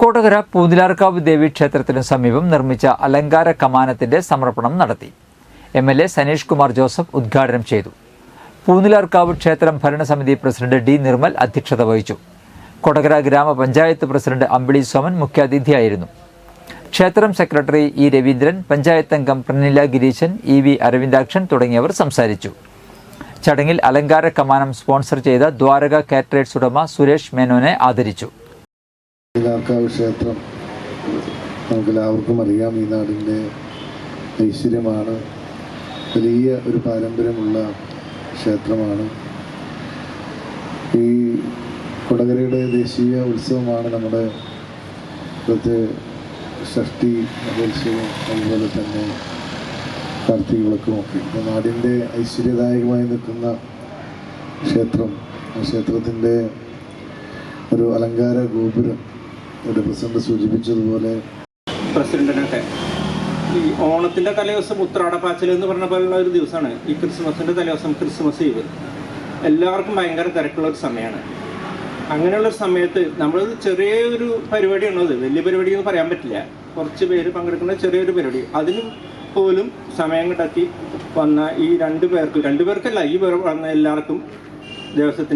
കൊടകര പൂന്തിലാർക്കാവ് ദേവി ക്ഷേത്രത്തിനു സമീപം നിർമ്മിച്ച അലങ്കാര കമാനത്തിന്റെ സമർപ്പണം നടത്തി. MLA സനീഷ് കുമാർ ജോസഫ് ഉദ്ഘാടനം ചെയ്തു. പൂന്തിലാർക്കാവ് ക്ഷേത്രം ഭരണസമിതി പ്രസിഡന്റ് D. നിർമ്മൽ അധ്യക്ഷത വഹിച്ചു. കൊടകര ഗ്രാമപഞ്ചായത്ത് പ്രസിഡന്റ് അമ്പിളി സോമൻ മുഖ്യാതിഥിയായിരുന്നു. ക്ഷേത്രം സെക്രട്ടറി E. രവീന്ദ്രൻ, പഞ്ചായത്ത് അംഗം പ്രനില ഗിരീശൻ, EV അരവിന്ദാക്ഷൻ തുടങ്ങിയവർ സംസാരിച്ചു. ചടങ്ങിൽ അലങ്കാര കമാനം സ്പോൺസർ ചെയ്ത ദ്വാരക കാറ്ററേറ്റ്സ് ഉടമ സുരേഷ് മേനോനെ ആദരിച്ചു. പൂന്തിലാർക്കാവ് ക്ഷേത്രം നമുക്കെല്ലാവർക്കും അറിയാം. ഈ നാടിൻ്റെ ഐശ്വര്യമാണ്. വലിയ ഒരു പാരമ്പര്യമുള്ള ക്ഷേത്രമാണ്. ഈ കൊടകരയുടെ ദേശീയ ഉത്സവമാണ് നമ്മുടെ ഇപ്പോഴത്തെ ഷഷ്ടി മഹോത്സവം, അതുപോലെ തന്നെ കാർത്തിക വിളക്കുമൊക്കെ. നാടിൻ്റെ ഐശ്വര്യദായകമായി നിൽക്കുന്ന ക്ഷേത്രം, ആ ക്ഷേത്രത്തിൻ്റെ ഒരു അലങ്കാര ഗോപുരം ഇവിടെ പ്രസിഡന്റ് സൂചിപ്പിച്ചതുപോലെ പ്രസിഡന്റിനൊക്കെ ഈ ഓണത്തിൻ്റെ തലേദിവസം ഉത്രാടപ്പാച്ചിൽ എന്ന് പറഞ്ഞ പോലുള്ള ഒരു ദിവസമാണ് ഈ ക്രിസ്മസിൻ്റെ തലേദിവസം, ക്രിസ്മസ് ഈവ്. എല്ലാവർക്കും ഭയങ്കര തിരക്കുള്ള ഒരു സമയമാണ്. അങ്ങനെയുള്ളൊരു സമയത്ത് നമ്മൾ ചെറിയൊരു പരിപാടിയാണത്, വലിയ പരിപാടി എന്ന് പറയാൻ പറ്റില്ല. കുറച്ച് പേര് പങ്കെടുക്കുന്ന ചെറിയൊരു പരിപാടി, അതിന് പോലും സമയം കണ്ടെത്തി വന്ന ഈ രണ്ടു പേർക്കല്ല, ഈ വന്ന എല്ലാവർക്കും ദേവസ്വത്തിന്